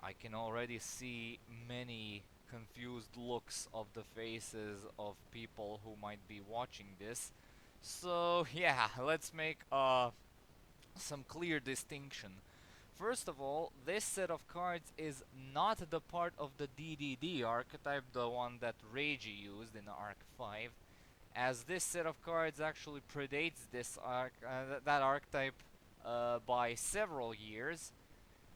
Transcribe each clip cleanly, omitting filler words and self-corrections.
I can already see many confused looks of the faces of people who might be watching this. So yeah, let's make some clear distinction. First of all, this set of cards is not the part of the DDD archetype, the one that Reiji used in Arc 5, as this set of cards actually predates that archetype by several years.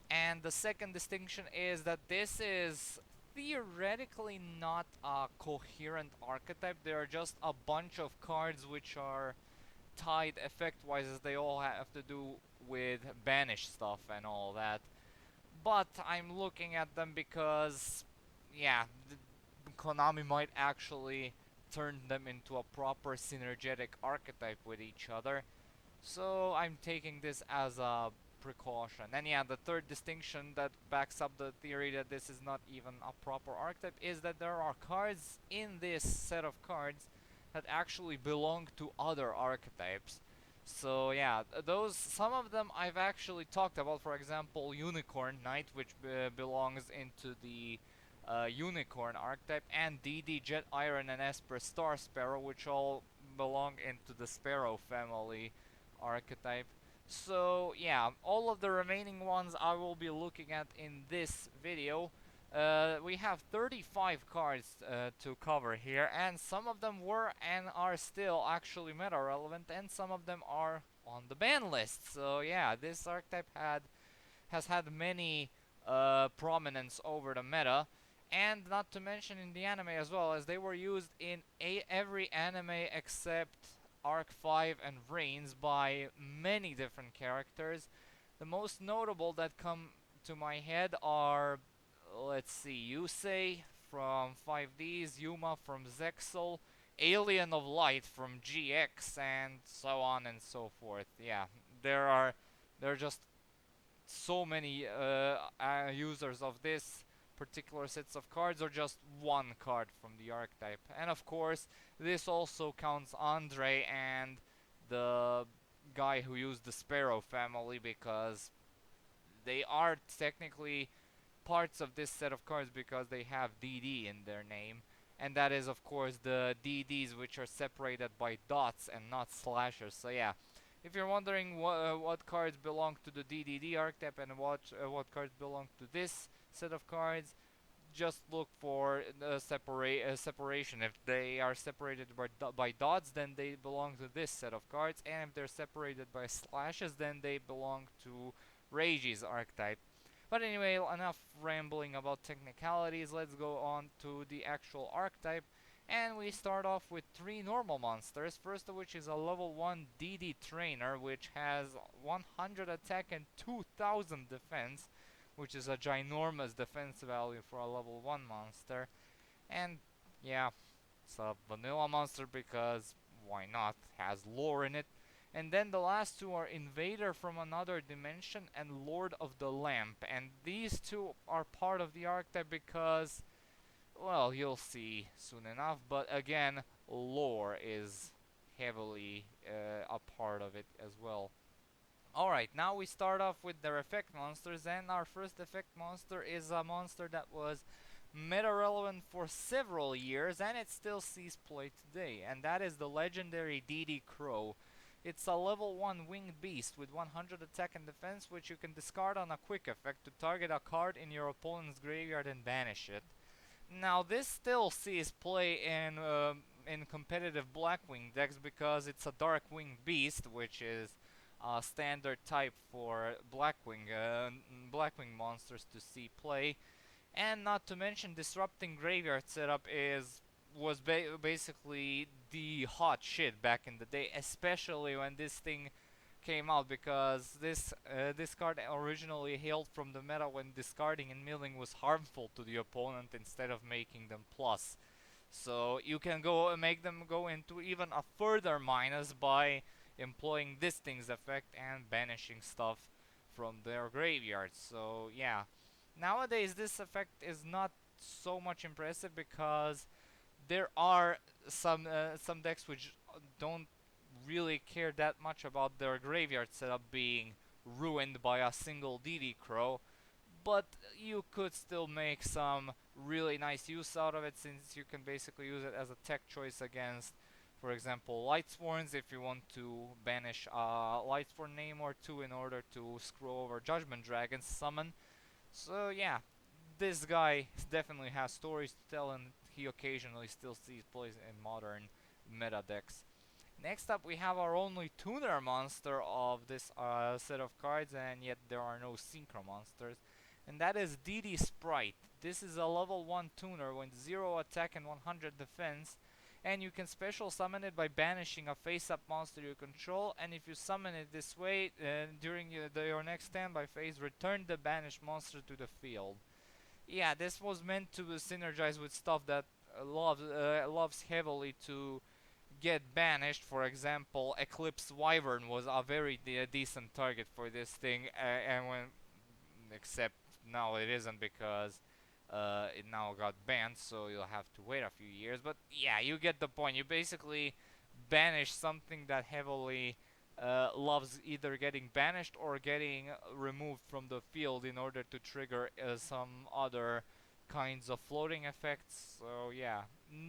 And the second distinction is that this is theoretically not a coherent archetype. There are just a bunch of cards which are tied effect-wise, as they all have to do with banish stuff and all that. But I'm looking at them because, yeah, Konami might actually turn them into a proper synergetic archetype with each other. So I'm taking this as a precaution. And yeah, the third distinction that backs up the theory that this is not even a proper archetype is that there are cards in this set of cards that actually belong to other archetypes. So yeah, those some of them I've actually talked about. For example, Unicorn Knight, which belongs into the Unicorn archetype, and DD Jet Iron and Esper Star Sparrow, which all belong into the Sparrow family archetype. So yeah, all of the remaining ones I will be looking at in this video. We have 35 cards to cover here, and some of them were and are still actually meta relevant, and some of them are on the ban list. So yeah, this archetype has had many prominence over the meta, and not to mention in the anime as well, as they were used in every anime except Arc 5 and Reigns by many different characters. The most notable that come to my head are, let's see, Yusei from 5Ds, Yuma from Zexal, Alien of Light from GX, and so on and so forth. Yeah, there are just so many users of this particular sets of cards, or just one card from the archetype. And of course, this also counts Andre and the guy who used the Sparrow family, because they are technically parts of this set of cards because they have DD in their name. And that is, of course, the DDs which are separated by dots and not slashers. So yeah, if you're wondering what cards belong to the DDD archetype and what cards belong to this set of cards, just look for separation. If they are separated by dots, then they belong to this set of cards, and if they're separated by slashes, then they belong to Reiji's archetype. But anyway, enough rambling about technicalities. Let's go on to the actual archetype. And we start off with 3 normal monsters, first of which is a level 1 DD Trainer, which has 100 attack and 2000 defense, which is a ginormous defense value for a level 1 monster. And yeah, it's a vanilla monster because why not? Has lore in it. And then the last two are Invader from Another Dimension and Lord of the Lamp. And these two are part of the archetype because, well, you'll see soon enough. But again, lore is heavily a part of it as well. Alright, now we start off with their effect monsters, and our first effect monster is a monster that was meta relevant for several years and it still sees play today, and that is the legendary DD Crow. It's a level 1 winged beast with 100 attack and defense, which you can discard on a quick effect to target a card in your opponent's graveyard and banish it. Now this still sees play in competitive Blackwing decks because it's a dark winged beast, which is a standard type for Blackwing monsters to see play. And not to mention, disrupting graveyard setup was basically the hot shit back in the day, especially when this thing came out, because this card originally hailed from the meta when discarding and milling was harmful to the opponent instead of making them plus. So you can go make them go into even a further minus by employing this thing's effect and banishing stuff from their graveyards. So yeah, nowadays this effect is not so much impressive because there are some decks which don't really care that much about their graveyard setup being ruined by a single DD Crow. but you could still make some really nice use out of it, since you can basically use it as a tech choice against, for example, Lightsworns, if you want to banish a Lightsworn name or two in order to screw over Judgment Dragon's summon. So yeah, this guy definitely has stories to tell, and he occasionally still sees plays in modern meta decks. Next up, we have our only tuner monster of this set of cards, and yet there are no synchro monsters, and that is DD Sprite. This is a level 1 tuner with 0 attack and 100 defense, and you can special summon it by banishing a face-up monster you control, and if you summon it this way during your next standby phase, return the banished monster to the field. Yeah, this was meant to synergize with stuff that loves heavily to get banished. For example, Eclipse Wyvern was a very decent target for this thing, and when except now it isn't, because it now got banned, so you'll have to wait a few years. But yeah, you get the point. You basically banish something that heavily loves either getting banished or getting removed from the field in order to trigger some other kinds of floating effects. So yeah,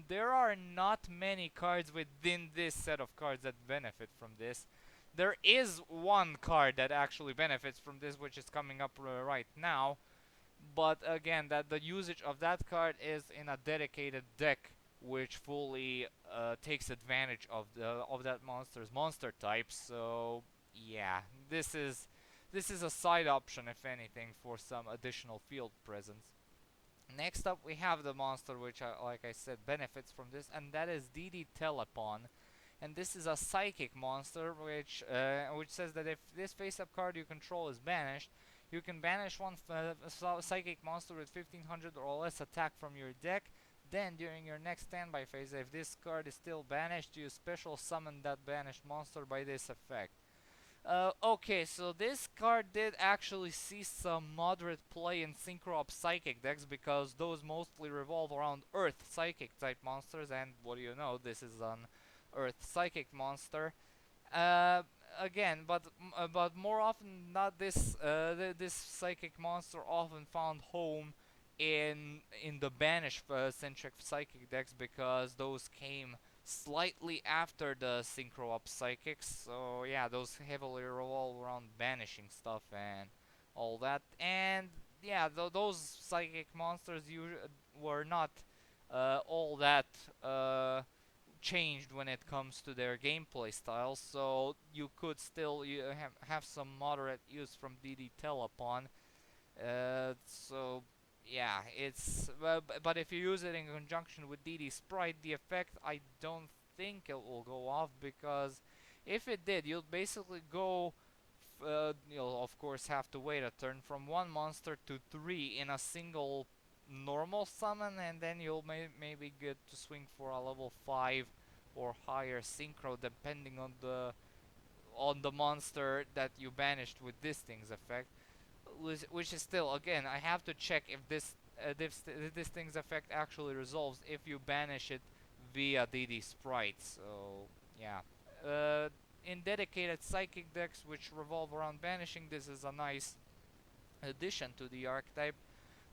there are not many cards within this set of cards that benefit from this. There is one card that actually benefits from this, which is coming up right now, but again, that the usage of that card is in a dedicated deck which fully takes advantage of that monster's monster type. So yeah, this is a side option, if anything, for some additional field presence. Next up, we have the monster which, like I said, benefits from this, and that is DD Telepon. And this is a psychic monster which says that if this face-up card you control is banished, you can banish one psychic monster with 1500 or less attack from your deck. Then, during your next standby phase, if this card is still banished, you special summon that banished monster by this effect. Okay, so this card did actually see some moderate play in Synchro Up Psychic decks, because those mostly revolve around Earth Psychic type monsters, and what do you know, this is an Earth Psychic monster. Uh, Again, but more often than not, this Psychic monster often found home in the banish centric Psychic decks, because those came slightly after the Synchro Up Psychics. So yeah, those heavily revolve around banishing stuff and all that. And yeah, those Psychic monsters were not all that changed when it comes to their gameplay style, so you could still have some moderate use from DD Telepon. So yeah, but if you use it in conjunction with DD Sprite, the effect, I don't think it will go off, because if it did, you'll basically go you'll of course have to wait a turn from one monster to three in a single normal summon, and then you'll maybe get to swing for a level 5 or higher synchro, depending on the monster that you banished with this thing's effect, which is still, again, I have to check if this thing's effect actually resolves if you banish it via DD Sprite. So yeah, in dedicated psychic decks which revolve around banishing, this is a nice addition to the archetype.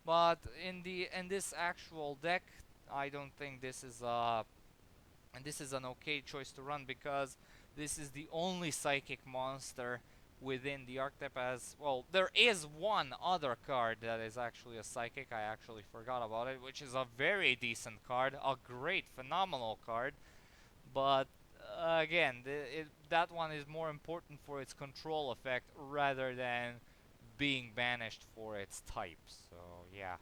But in this actual deck, I don't think this is an okay choice to run, because this is the only psychic monster within the archetype. As well, there is one other card that is actually a psychic. I actually forgot about it, which is a very decent card, a great, phenomenal card. But again, that one is more important for its control effect rather than being banished for its type. So yeah.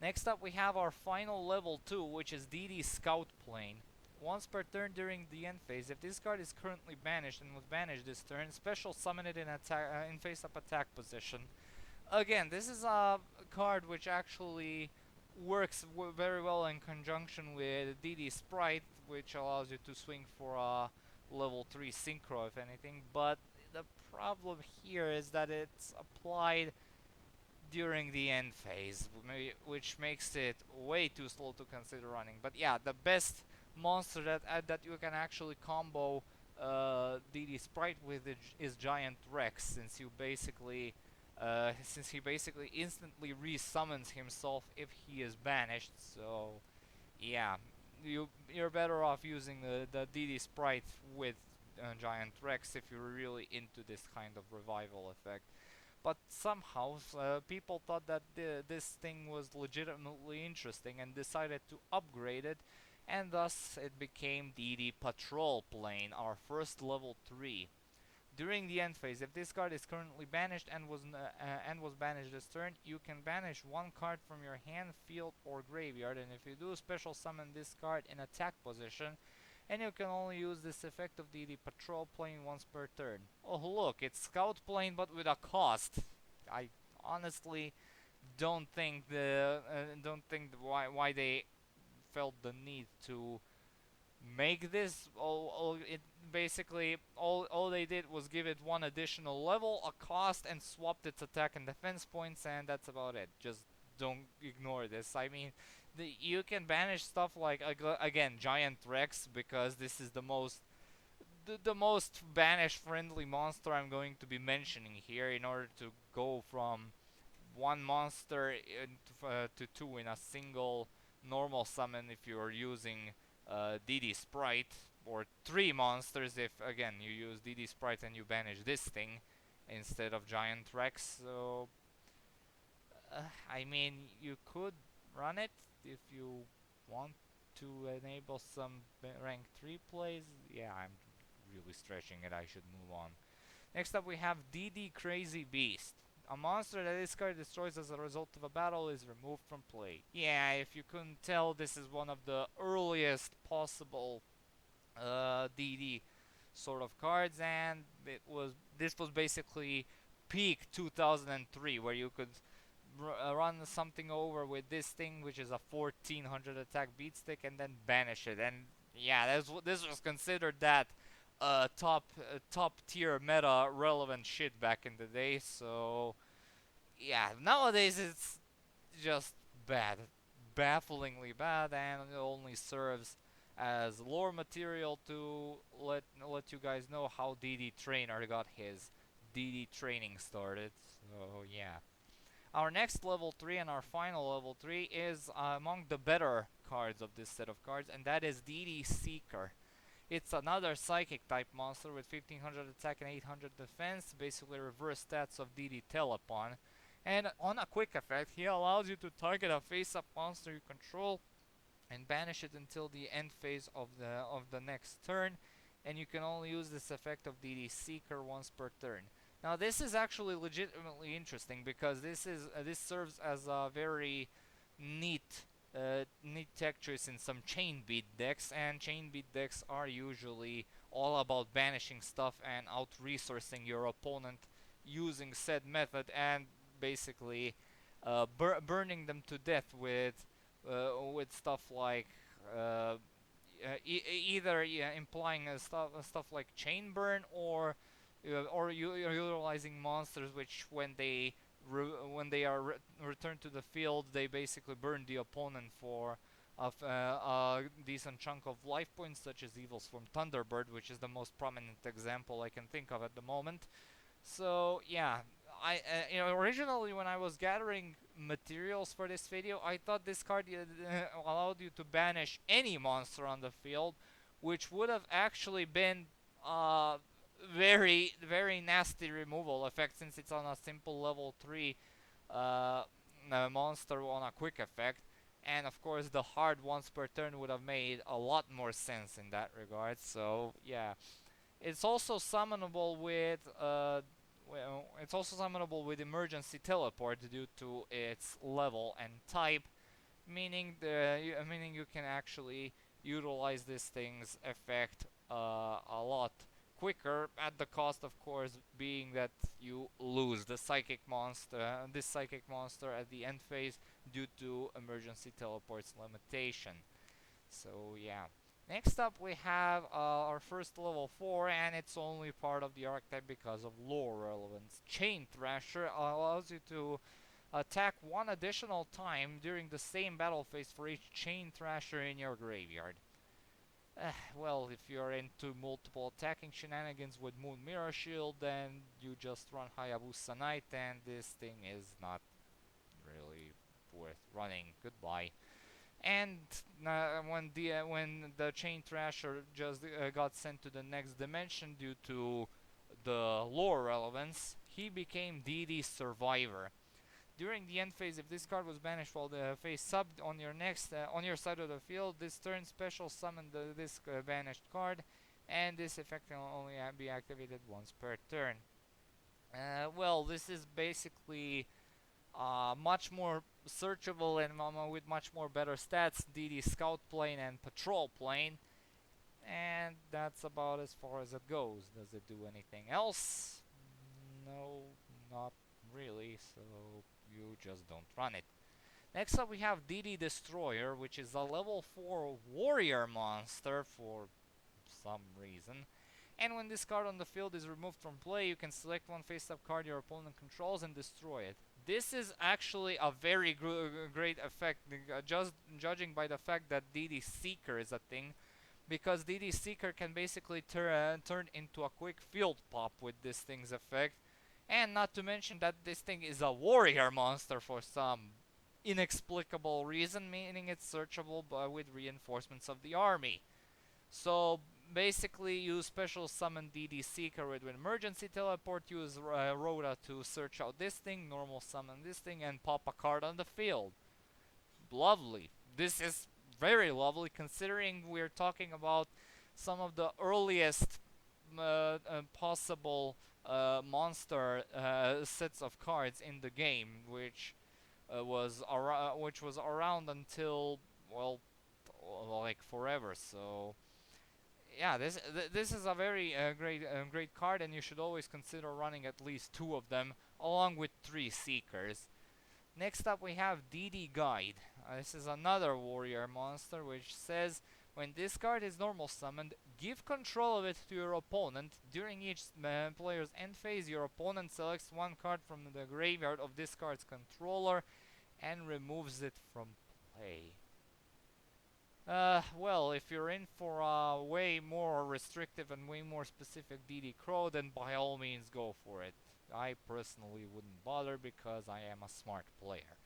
Next up, we have our final level 2, which is DD Scout Plane. Once per turn during the end phase, if this card is currently banished and was banished this turn, special summon it in face-up attack position. Again, this is a card which actually works very well in conjunction with DD Sprite, which allows you to swing for a level 3 synchro, if anything. But the problem here is that it's applied during the end phase, which makes it way too slow to consider running. But yeah, the best monster that you can actually combo DD Sprite with is Giant Rex, since you basically since he basically instantly resummons himself if he is banished. So yeah, you're better off using the DD Sprite with Giant Rex if you're really into this kind of revival effect. But somehow people thought that this thing was legitimately interesting and decided to upgrade it, and thus it became DD Patrol Plane, our first level 3. During the end phase, if this card is currently banished and was banished this turn, you can banish one card from your hand, field, or graveyard, and if you do, special summon this card in attack position, and you can only use this effect of the patrol plane once per turn. Oh look, it's scout plane but with a cost. I honestly don't think why they felt the need to make this. All they did was give it one additional level, a cost, and swapped its attack and defense points, and that's about it. Just don't ignore this. I mean, you can banish stuff like again Giant Rex, because this is the most banish friendly monster I'm going to be mentioning here, in order to go from one monster to two in a single normal summon if you are using DD Sprite, or three monsters if again you use DD Sprite and you banish this thing instead of Giant Rex. So I mean, you could run it if you want to enable some rank 3 plays. Yeah, I'm really stretching it. I should move on. Next up we have DD Crazy Beast. A monster that this card destroys as a result of a battle is removed from play. Yeah, if you couldn't tell, this is one of the earliest possible DD sort of cards, and this was basically peak 2003, where you could run something over with this thing, which is a 1400 attack beatstick, and then banish it. And yeah, this was considered that top tier meta relevant shit back in the day. So yeah, nowadays it's just bad, bafflingly bad, and it only serves as lore material to let you guys know how DD Trainer got his DD training started. So yeah. Our next level 3 and our final level 3 is among the better cards of this set of cards, and that is DD Seeker. It's another psychic type monster with 1500 attack and 800 defense, basically reverse stats of DD Telepon. And on a quick effect, he allows you to target a face-up monster you control and banish it until the end phase of the next turn, and you can only use this effect of DD Seeker once per turn. Now this is actually legitimately interesting, because this serves as a very neat neat tech choice in some chain beat decks, and chain beat decks are usually all about banishing stuff and out resourcing your opponent using said method, and basically burning them to death with stuff like either implying stuff like chain burn, or you're utilizing monsters which when they are returned to the field, they basically burn the opponent for a decent chunk of life points, such as Evils from Thunderbird, which is the most prominent example I can think of at the moment. So yeah, originally when I was gathering materials for this video, I thought this card allowed you to banish any monster on the field, which would have actually been uh, very nasty removal effect, since it's on a simple level 3 uh, monster on a quick effect. And of course the hard once per turn would have made a lot more sense in that regard. So yeah, it's also summonable with emergency teleport due to its level and type, meaning you can actually utilize this thing's effect a lot quicker, at the cost, of course, being that you lose this psychic monster at the end phase due to emergency teleport's limitation. So yeah. Next up we have our first level 4, and it's only part of the archetype because of lore relevance. Chain Thrasher allows you to attack one additional time during the same battle phase for each Chain Thrasher in your graveyard. Well, if you're into multiple attacking shenanigans with Moon Mirror Shield, then you just run Hayabusa Knight, and this thing is not really worth running. Goodbye. And when the Chain Thrasher just got sent to the next dimension due to the lore relevance, he became DD Survivor. During the end phase, if this card was banished while the phase subbed on your next on your side of the field, this turn special summon this banished card, and this effect can only be activated once per turn. Well, this is basically much more searchable and with much more better stats, DD Scout Plane and Patrol Plane, and that's about as far as it goes. Does it do anything else? No, not really, so you just don't run it. Next up we have DD Destroyer, which is a level 4 warrior monster for some reason. And when this card on the field is removed from play, you can select one face-up card your opponent controls and destroy it. This is actually a very great effect, just judging by the fact that DD Seeker is a thing, because DD Seeker can basically turn into a quick field pop with this thing's effect, and not to mention that this thing is a warrior monster for some inexplicable reason, meaning it's searchable with reinforcements of the army. So basically you special summon DD Seeker with emergency teleport, use Rhoda to search out this thing, normal summon this thing, and pop a card on the field. Lovely. This is very lovely considering we're talking about some of the earliest possible monster sets of cards in the game, which was around until, well, like forever. So yeah, this is a very great card, and you should always consider running at least 2 of them along with 3 Seekers. Next up we have DD Guide. This is another warrior monster which says when this card is normal summoned, give control of it to your opponent. During each player's end phase, your opponent selects one card from the graveyard of this card's controller and removes it from play. Well, if you're in for a way more restrictive and way more specific DD Crow, then by all means go for it. I personally wouldn't bother because I am a smart player.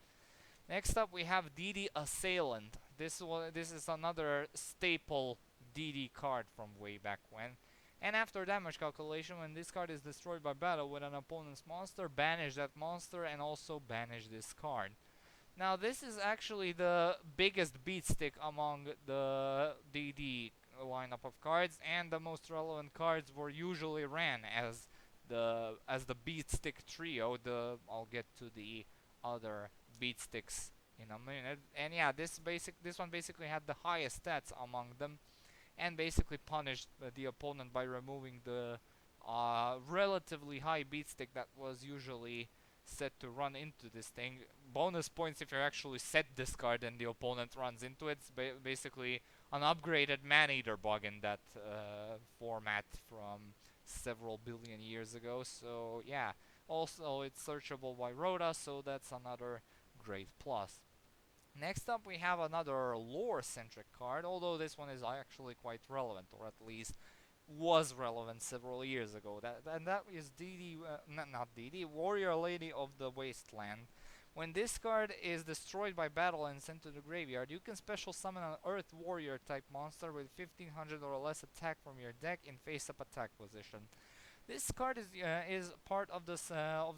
Next up we have DD Assailant. This is another staple DD card from way back when. And after damage calculation, when this card is destroyed by battle with an opponent's monster, banish that monster and also banish this card. Now this is actually the biggest beatstick among the DD lineup of cards, and the most relevant cards were usually ran as the beatstick trio. I'll get to the other beatsticks in a minute. And yeah, this one basically had the highest stats among them, and basically punished the opponent by removing the relatively high beatstick that was usually set to run into this thing. Bonus points if you actually set this card and the opponent runs into it. It's basically an upgraded man-eater bug in that format from several billion years ago. So yeah, also it's searchable by Rhoda, so that's another great plus. Next up we have another lore-centric card, although this one is actually quite relevant, or at least was relevant several years ago. That is DD, not DD, Warrior Lady of the Wasteland. When this card is destroyed by battle and sent to the graveyard, you can special summon an Earth Warrior type monster with 1500 or less attack from your deck in face-up attack position. This card is part of the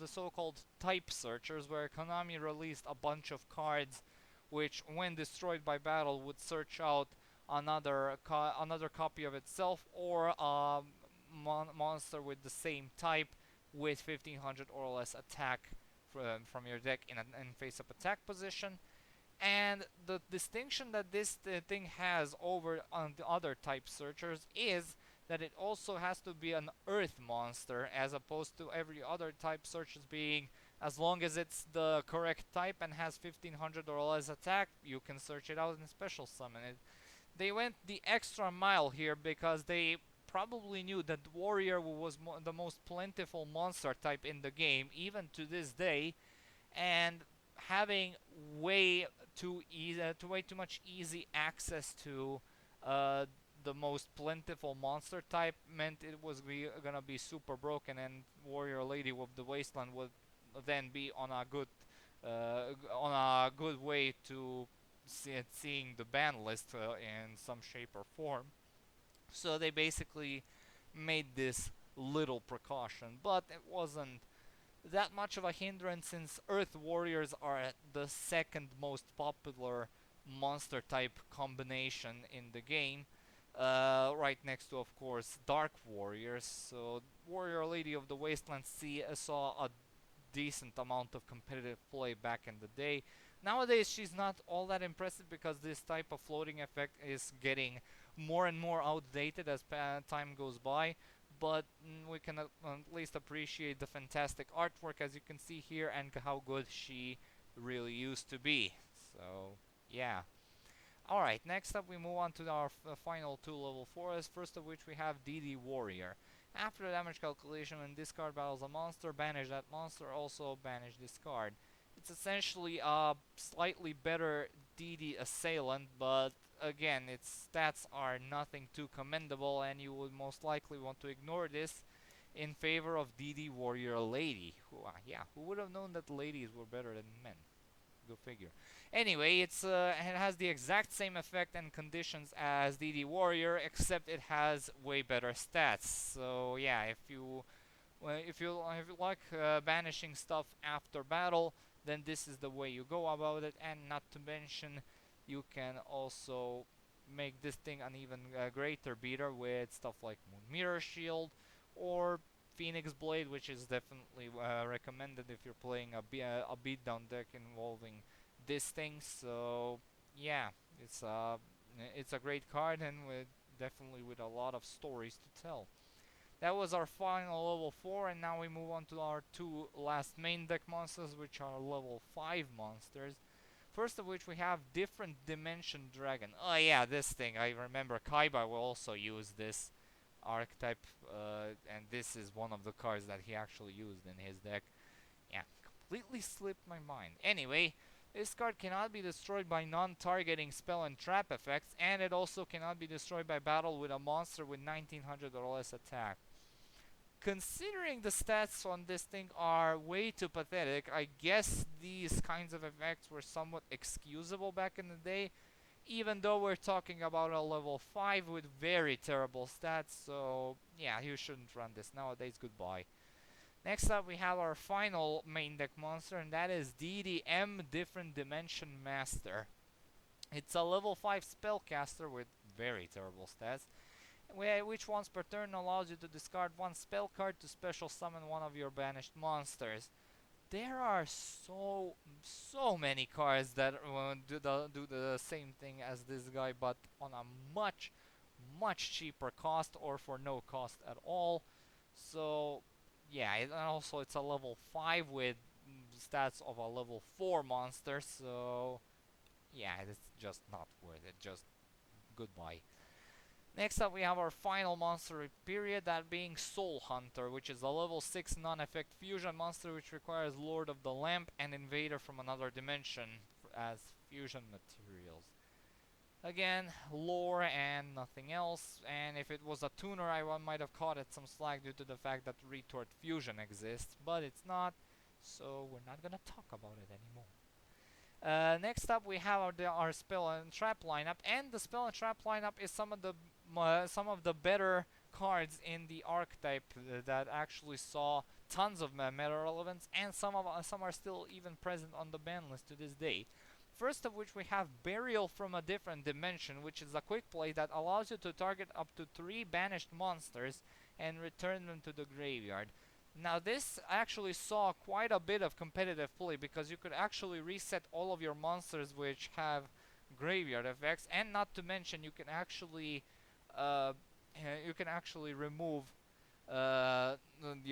so-called Type Searchers, where Konami released a bunch of cards which, when destroyed by battle, would search out another copy of itself or a monster with the same type with 1500 or less attack from your deck in face-up attack position. And the distinction that this thing has over the other type searchers is that it also has to be an earth monster, as opposed to every other type searches being, as long as it's the correct type and has 1500 or less attack, you can search it out and special summon it. They went the extra mile here because they probably knew that Warrior was the most plentiful monster type in the game, even to this day, and having way too much easy access to the most plentiful monster type meant it was gonna be super broken, and Warrior Lady with the Wasteland would then be on a good way to seeing the ban list in some shape or form. So they basically made this little precaution, but it wasn't that much of a hindrance since Earth Warriors are the second most popular monster type combination in the game. Right next to, of course, Dark Warriors. So Warrior Lady of the Wasteland saw a decent amount of competitive play back in the day. Nowadays, she's not all that impressive because this type of floating effect is getting more and more outdated as time goes by. But we can at least appreciate the fantastic artwork, as you can see here, and how good she really used to be. So, yeah. Alright, next up we move on to our final two level 4s, first of which we have DD Warrior. After damage calculation, when this card battles a monster, banish that monster, also banish this card. It's essentially a slightly better DD Assailant, but again, its stats are nothing too commendable, and you would most likely want to ignore this in favor of DD Warrior Lady. Who would have known that ladies were better than men? Go figure. Anyway, it has the exact same effect and conditions as DD Warrior, except it has way better stats. So yeah, if you like banishing stuff after battle, then this is the way you go about it. And not to mention, you can also make this thing an even greater beater with stuff like Moon Mirror Shield or Phoenix Blade, which is definitely recommended if you're playing a beatdown deck involving this thing. So yeah, it's a great card, and definitely with a lot of stories to tell. That was our final level 4, and now we move on to our two last main deck monsters, which are level 5 monsters. First of which we have Different Dimension Dragon. Oh yeah, this thing, I remember Kaiba will also use this archetype, and this is one of the cards that he actually used in his deck. Yeah, completely slipped my mind. Anyway, this card cannot be destroyed by non-targeting spell and trap effects, and it also cannot be destroyed by battle with a monster with 1900 or less attack. Considering the stats on this thing are way too pathetic, I guess these kinds of effects were somewhat excusable back in the day, even though we're talking about a level 5 with very terrible stats. So yeah, you shouldn't run this nowadays. Goodbye. Next up we have our final main deck monster, and that is DDM Different Dimension Master. It's a level 5 spellcaster with very terrible stats, which once per turn allows you to discard one spell card to special summon one of your banished monsters. There are so many cards that do the same thing as this guy, but on a much cheaper cost, or for no cost at all. So yeah, and also it's a level 5 with stats of a level 4 monster, so yeah, it's just not worth it. Just goodbye. Next up we have our final monster period, that being Soul Hunter, which is a level 6 non-effect fusion monster which requires Lord of the Lamp and Invader from another dimension as fusion materials. Again, lore and nothing else, and if it was a tuner I might have caught it some slack due to the fact that Retort Fusion exists, but it's not, so we're not gonna talk about it anymore. Next up we have our spell and trap lineup, and the spell and trap lineup is some of the better cards in the archetype that actually saw tons of meta relevance, and some are still even present on the ban list to this day. First of which we have Burial from a Different Dimension, which is a quick play that allows you to target up to 3 banished monsters and return them to the graveyard. Now this actually saw quite a bit of competitive play because you could actually reset all of your monsters which have graveyard effects, and not to mention you can actually remove the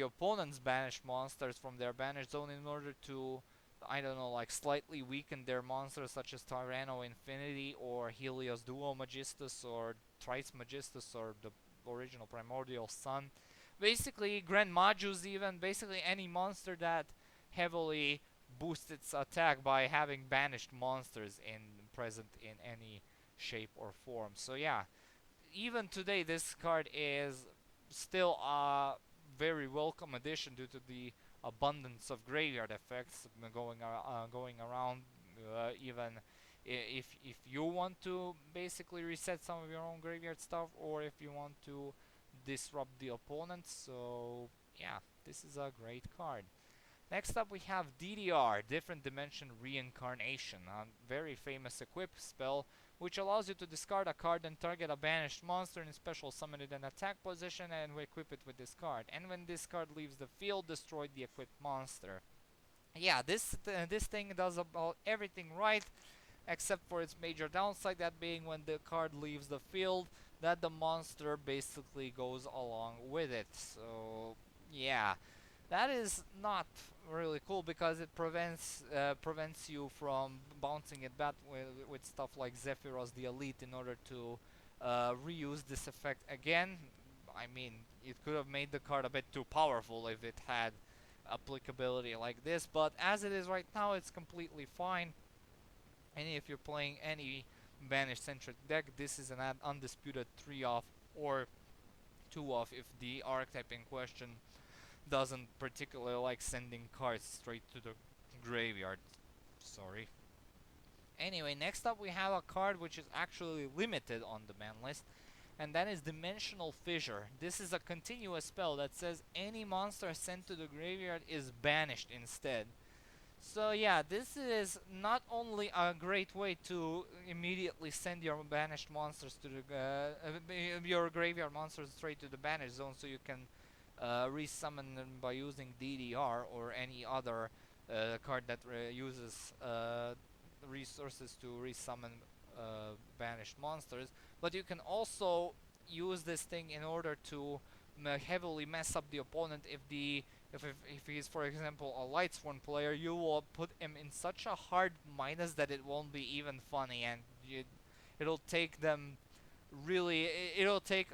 opponent's banished monsters from their banished zone in order to, I don't know, like slightly weaken their monsters such as Tyranno Infinity or Helios Duo Magistus or Thrice Magistus or the original Primordial Sun. Basically, Grand Majus, even basically any monster that heavily boosts its attack by having banished monsters present in any shape or form. So yeah, even today, this card is still a very welcome addition due to the abundance of graveyard effects going around. Even if you want to basically reset some of your own graveyard stuff, or if you want to disrupt the opponent. So yeah, this is a great card. Next up we have DDR, Different Dimension Reincarnation, a very famous equip spell which allows you to discard a card and target a banished monster in special summon it in attack position and equip it with this card. And when this card leaves the field, destroy the equipped monster. Yeah, this thing does about everything right, except for its major downside, that being when the card leaves the field, that the monster basically goes along with it. So yeah, that is not really cool because it prevents you from bouncing it back with stuff like Zephyros the Elite in order to reuse this effect again. I mean, it could have made the card a bit too powerful if it had applicability like this, but as it is right now, it's completely fine. And if you're playing any banished centric deck, this is an undisputed 3 off or 2 off if the archetype in question doesn't particularly like sending cards straight to the graveyard. Sorry. Anyway, next up we have a card which is actually limited on the ban list, and that is Dimensional Fissure. This is a continuous spell that says any monster sent to the graveyard is banished instead. So yeah, this is not only a great way to immediately send your banished monsters to the your graveyard monsters straight to the banished zone, so you can resummon them by using DDR or any other card that uses resources to resummon banished monsters. But you can also use this thing in order to heavily mess up the opponent if he's, for example, a Lightsworn player. You will put him in such a hard minus that it won't be even funny, and it'll take them really, it'll take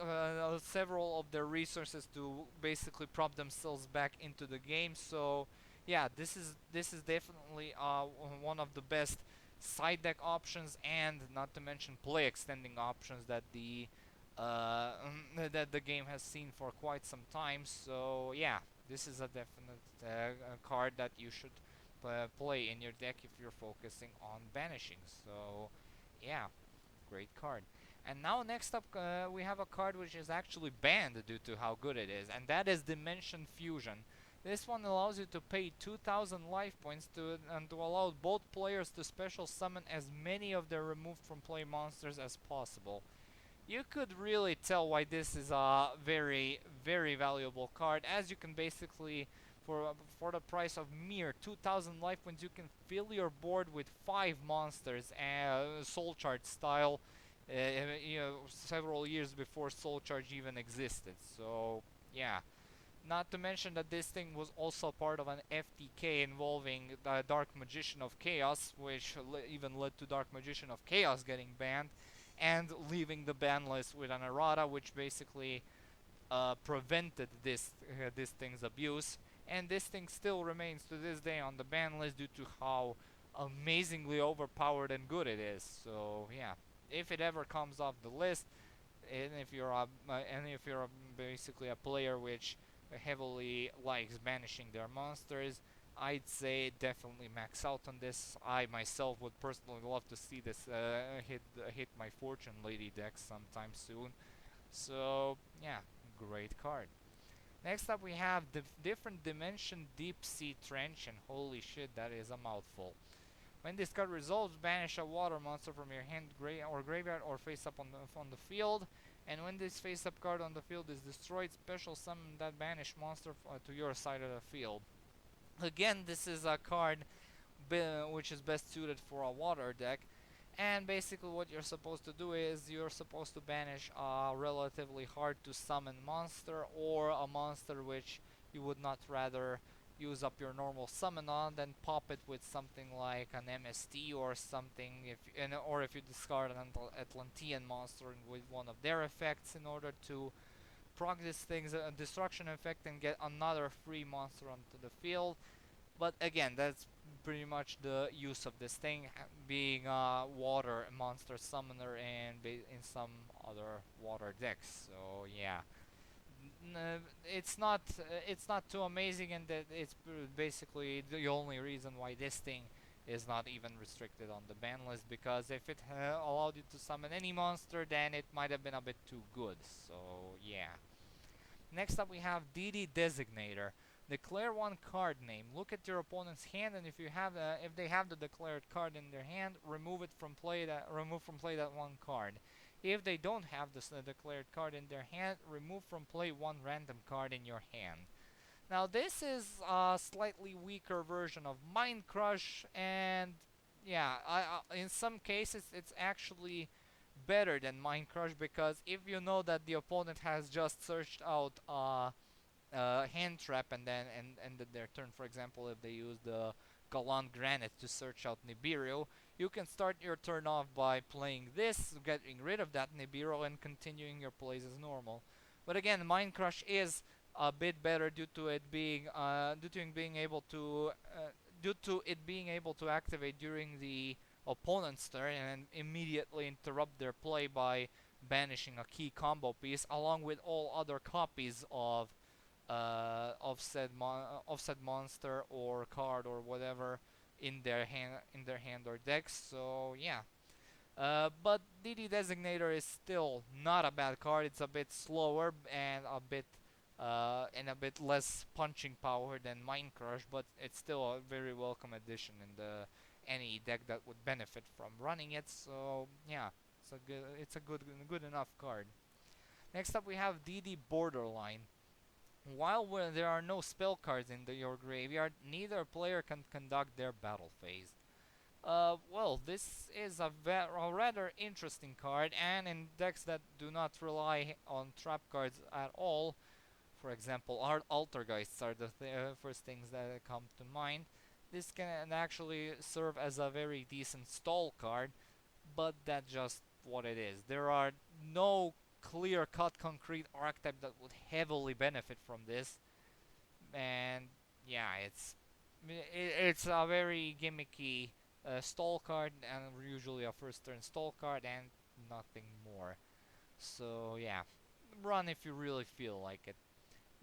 several of their resources to basically prop themselves back into the game. So yeah, this is definitely one of the best side deck options, and not to mention play extending options that that the game has seen for quite some time. So yeah, this is a definite card that you should play in your deck if you're focusing on banishing. So yeah, great card. And now next up we have a card which is actually banned due to how good it is, and that is Dimension Fusion. This one allows you to pay 2000 life points and to allow both players to special summon as many of their removed from play monsters as possible. You could really tell why this is a very, very valuable card, as you can basically, for the price of mere 2000 life points, you can fill your board with 5 monsters, Soul Charge style, several years before Soul Charge even existed. So yeah. Not to mention that this thing was also part of an FTK involving the Dark Magician of Chaos, which even led to Dark Magician of Chaos getting banned, and leaving the ban list with an errata, which basically prevented this thing's abuse. And this thing still remains to this day on the ban list due to how amazingly overpowered and good it is. So yeah, if it ever comes off the list, and if you're basically a player which heavily likes banishing their monsters, I'd say definitely max out on this. I myself would personally love to see this hit my Fortune Lady deck sometime soon. So yeah, great card. Next up we have the Different Dimension Deep Sea Trench, and holy shit, that is a mouthful. When this card resolves, banish a water monster from your hand or graveyard or face up on the field. And when this face-up card on the field is destroyed, special summon that banished monster to your side of the field. Again, this is a card which is best suited for a water deck. And basically what you're supposed to do is you're supposed to banish a relatively hard to summon monster, or a monster which you would not rather use up your normal summon on, then pop it with something like an MST or something, or if you discard an Atlantean monster with one of their effects in order to proc this thing's destruction effect and get another free monster onto the field. But again, that's pretty much the use of this thing being water monster summoner and in some other water decks. So yeah, it's not too amazing, and that it's basically the only reason why this thing is not even restricted on the ban list, because if it allowed you to summon any monster, then it might have been a bit too good. So yeah. Next up we have DD Designator. Declare one card name. Look at your opponent's hand, and if they have the declared card in their hand, remove from play that one card. If they don't have the declared card in their hand, remove from play one random card in your hand. Now this is a slightly weaker version of Mind Crush, and yeah, in some cases it's actually better than Mind Crush, because if you know that the opponent has just searched out hand trap and then ended their turn, for example, if they use the Galant Granite to search out Nibiru, you can start your turn off by playing this, getting rid of that Nibiru, and continuing your plays as normal. But again, Mind Crush is a bit better due to it being able to activate during the opponent's turn and immediately interrupt their play by banishing a key combo piece along with all other copies of said monster or card or whatever in their hand or decks. So yeah. But DD Designator is still not a bad card. It's a bit slower and a bit less punching power than Mind Crush, but it's still a very welcome addition in the any deck that would benefit from running it. So yeah, it's a good enough card. Next up we have DD Borderline. While there are no spell cards in your graveyard, neither player can conduct their battle phase. Well, this is a rather interesting card, and in decks that do not rely on trap cards at all, for example, Altergeists are the first things that come to mind. This can actually serve as a very decent stall card, but that's just what it is. There are no clear-cut concrete archetype that would heavily benefit from this, and yeah, it's a very gimmicky stall card, and usually a first turn stall card, and nothing more. So yeah, run if you really feel like it.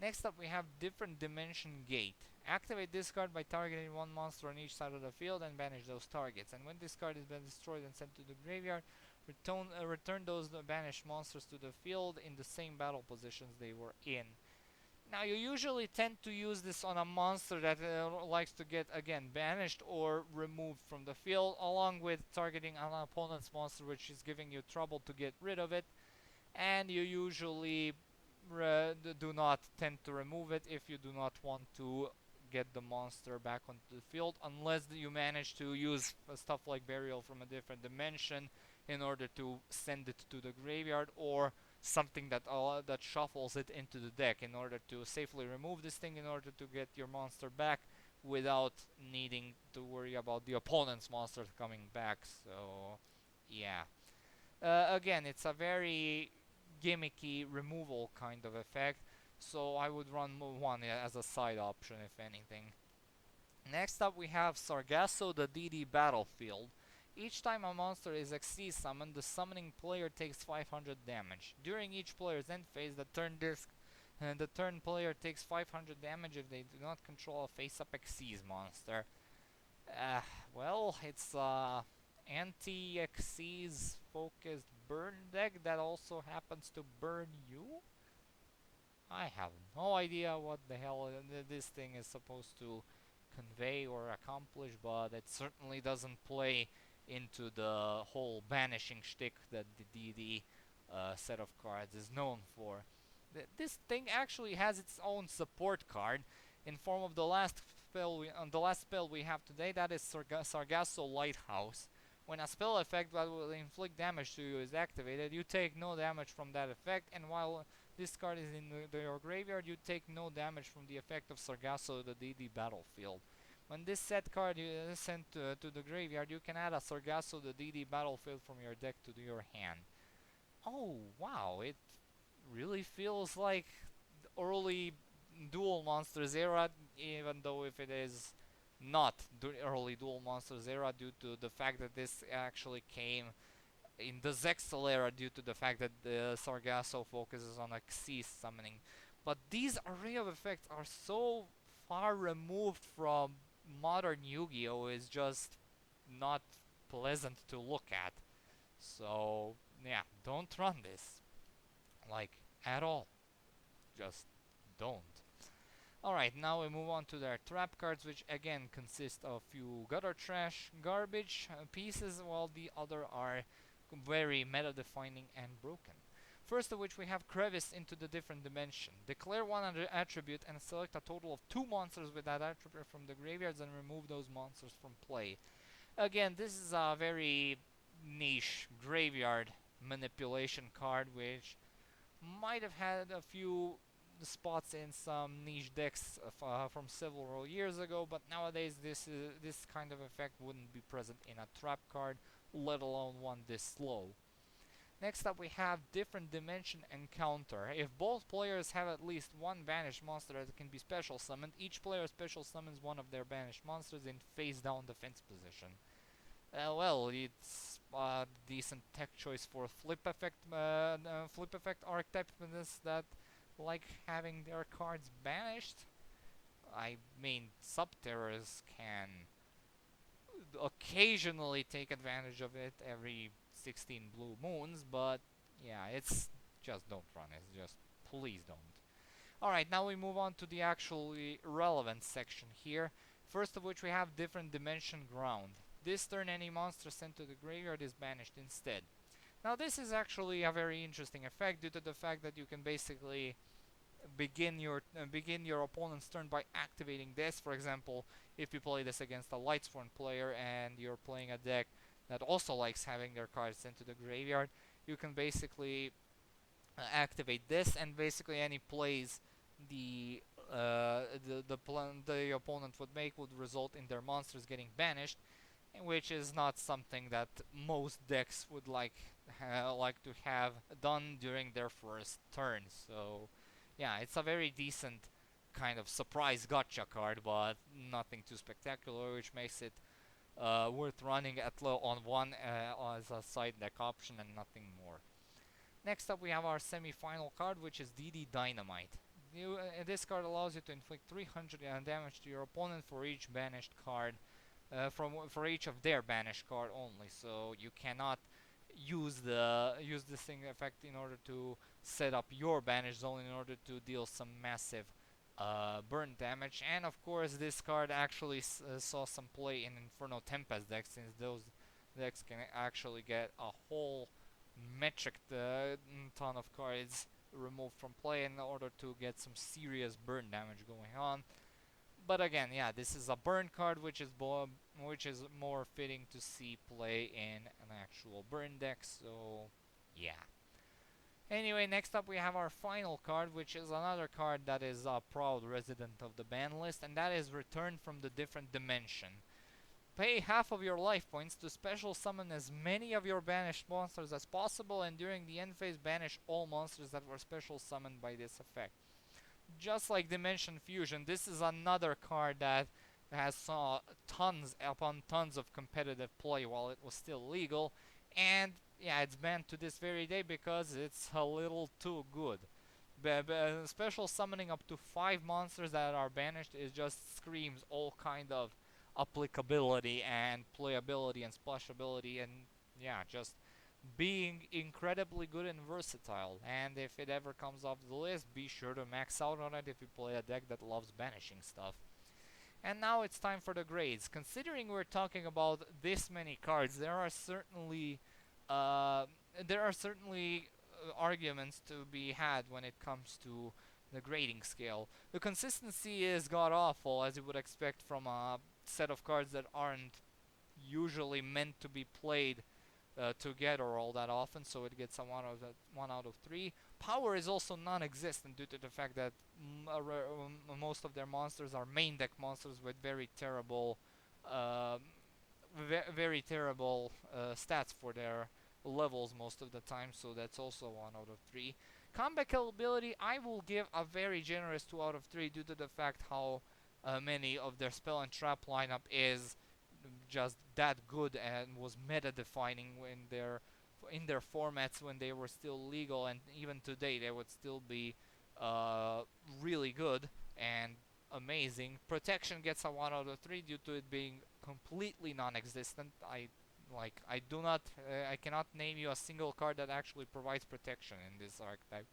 Next up we have Different Dimension Gate. Activate this card by targeting one monster on each side of the field and banish those targets. And when this card has been destroyed and sent to the graveyard, return those banished monsters to the field in the same battle positions they were in. Now you usually tend to use this on a monster that likes to get again banished or removed from the field, along with targeting an opponent's monster which is giving you trouble to get rid of it, and you usually do not tend to remove it if you do not want to get the monster back onto the field, unless you manage to use stuff like Burial from a Different Dimension in order to send it to the graveyard, or something that shuffles it into the deck in order to safely remove this thing in order to get your monster back without needing to worry about the opponent's monsters coming back. So yeah. Again, it's a very gimmicky removal kind of effect, so I would run one as a side option if anything. Next up we have Sargasso, the DD Battlefield. Each time a monster is XC summoned, the summoning player takes 500 damage. During each player's end phase, the turn player takes 500 damage if they do not control a face-up Xyz monster. Uh, well, it's anti-Xyz focused burn deck that also happens to burn you? I have no idea what the hell this thing is supposed to convey or accomplish, but it certainly doesn't play into the whole banishing shtick that the DD set of cards is known for. This thing actually has its own support card in form of the last spell we have today, that is Sargasso Lighthouse. When a spell effect that will inflict damage to you is activated, you take no damage from that effect, and while this card is in your graveyard, you take no damage from the effect of Sargasso, the DD Battlefield. When this set card is sent to the graveyard, you can add a Sargasso, the DD Battlefield from your deck to your hand. Oh, wow, it really feels like the early Duel Monsters era, even though if it is not the early Dual Monsters era, due to the fact that this actually came in the Zexal era, due to the fact that the Sargasso focuses on Xyz summoning. But these array of effects are so far removed from modern Yu-Gi-Oh! It's just not pleasant to look at. So, yeah, don't run this. Like, at all. Just don't. Alright, now we move on to their trap cards, which again consist of few gutter trash garbage pieces, while the other are very meta defining and broken. First of which we have Crevice into the different dimension. Declare one attribute and select a total of 2 monsters with that attribute from the graveyards and remove those monsters from play. Again, this is a very niche graveyard manipulation card, which might have had a few spots in some niche decks from several years ago, but nowadays this kind of effect wouldn't be present in a trap card, let alone one this slow. Next up we have Different Dimension Encounter. If both players have at least one banished monster that can be special summoned, each player special summons one of their banished monsters in face down defense position. Well, it's a decent tech choice for flip effect archetype that like having their cards banished. I mean, Subterrors can occasionally take advantage of it every 16 blue moons, but yeah, it's just don't run it. Just please don't. Alright, now we move on to the actually relevant section here. First of which we have Different Dimension Ground. This turn any monster sent to the graveyard is banished instead. Now this is actually a very interesting effect due to the fact that you can basically begin your opponent's turn by activating this. For example, if you play this against a Lightsworn player and you're playing a deck that also likes having their cards sent to the graveyard, you can basically activate this, and basically any plays the the opponent would make would result in their monsters getting banished, which is not something that most decks would like to have done during their first turn. So yeah, it's a very decent kind of surprise gotcha card, but nothing too spectacular, which makes it worth running at low on one as a side deck option and nothing more. Next up we have our semi-final card, which is DD Dynamite. This card allows you to inflict 300 damage to your opponent for each banished card, for each of their banished card only. So you cannot use this thing effect in order to set up your banish zone in order to deal some massive burn damage. And of course, this card actually saw some play in Inferno Tempest decks, since those decks can actually get a whole metric ton of cards removed from play in order to get some serious burn damage going on. But again, yeah, this is a burn card, which is more fitting to see play in an actual burn deck. So yeah. Anyway, next up we have our final card, which is another card that is a proud resident of the ban list, and that is Return from the Different Dimension. Pay half of your life points to special summon as many of your banished monsters as possible, and during the end phase banish all monsters that were special summoned by this effect. Just like Dimension Fusion, this is another card that has saw tons upon tons of competitive play while it was still legal, and yeah, it's banned to this very day because it's a little too good. Special summoning up to 5 monsters that are banished is just screams all kind of applicability and playability and splashability, and yeah, just being incredibly good and versatile. And if it ever comes off the list, be sure to max out on it if you play a deck that loves banishing stuff. And now it's time for the grades. Considering we're talking about this many cards, there are certainly uh, arguments to be had when it comes to the grading scale. The consistency is god awful, as you would expect from a set of cards that aren't usually meant to be played together all that often, so it gets a 1 out of 3. Power is also non-existent due to the fact that most of their monsters are main deck monsters with very terrible, uh, very terrible stats for their levels most of the time, so that's also 1 out of 3. Combat capability, I will give a very generous 2 out of 3 due to the fact how many of their spell and trap lineup is just that good and was meta defining in their formats when they were still legal, and even today they would still be uh, really good and amazing. Protection gets a 1 out of 3 due to it being completely non-existent. I do not I cannot name you a single card that actually provides protection in this archetype.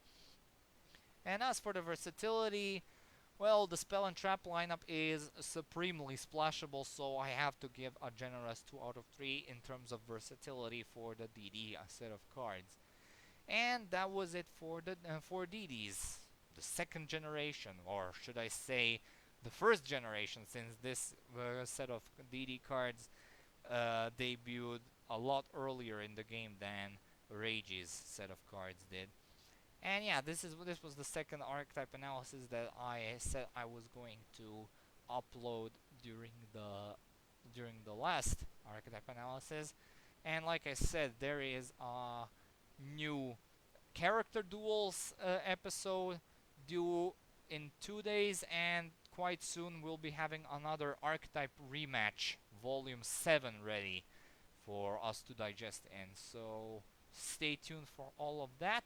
And as for the versatility, well, the spell and trap lineup is supremely splashable, so I have to give a generous 2 out of 3 in terms of versatility for the DD set of cards. And that was it for the for DDs, the second generation, or should I say, the first generation, since this set of DD cards debuted a lot earlier in the game than Rage's set of cards did. And yeah, this was the second archetype analysis that I said I was going to upload during the last archetype analysis. And like I said, there is a new character duels episode due in 2 days, and quite soon we'll be having another archetype rematch, volume 7, ready for us to digest in. So stay tuned for all of that.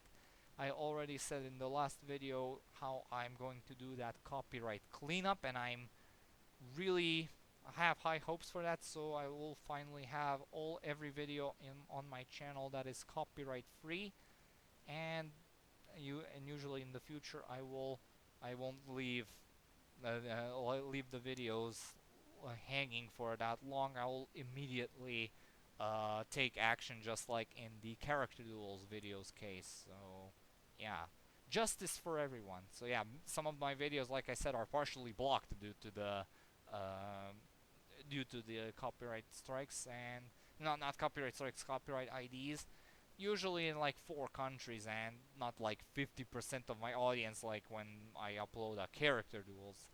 I already said in the last video how I'm going to do that copyright cleanup, and I'm really have high hopes for that, so I will finally have every video on my channel that is copyright free. And usually in the future I won't leave the videos hanging for that long. I will immediately take action, just like in the character duels videos case. So yeah, justice for everyone. So yeah, some of my videos, like I said, are partially blocked uh, due to the copyright strikes, and not copyright strikes, copyright IDs. Usually in like 4 countries, and not like 50% of my audience, like when I upload a character duels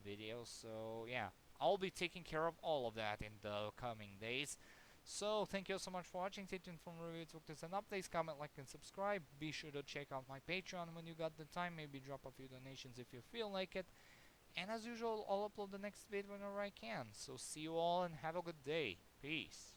video. So yeah, I'll be taking care of all of that in the coming days. So thank you so much for watching. Stay tuned for more reviews, books, and updates. Comment, like, and subscribe. Be sure to check out my Patreon when you got the time. Maybe drop a few donations if you feel like it. And as usual, I'll upload the next video whenever I can. So see you all and have a good day. Peace.